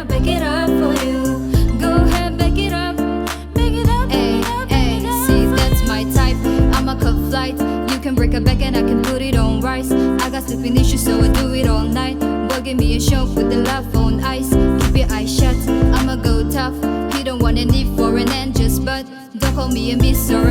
back it up for you. Go ahead, back it up, back it up, see, that's my type. I'm a cut flight. You can break a back and I can put it on rice. I got sleeping issues, so I do it all night. Boy, give me a show with the love on ice. Keep your eyes shut, I'ma go tough. He don't want any foreign and just but don't call me a miss or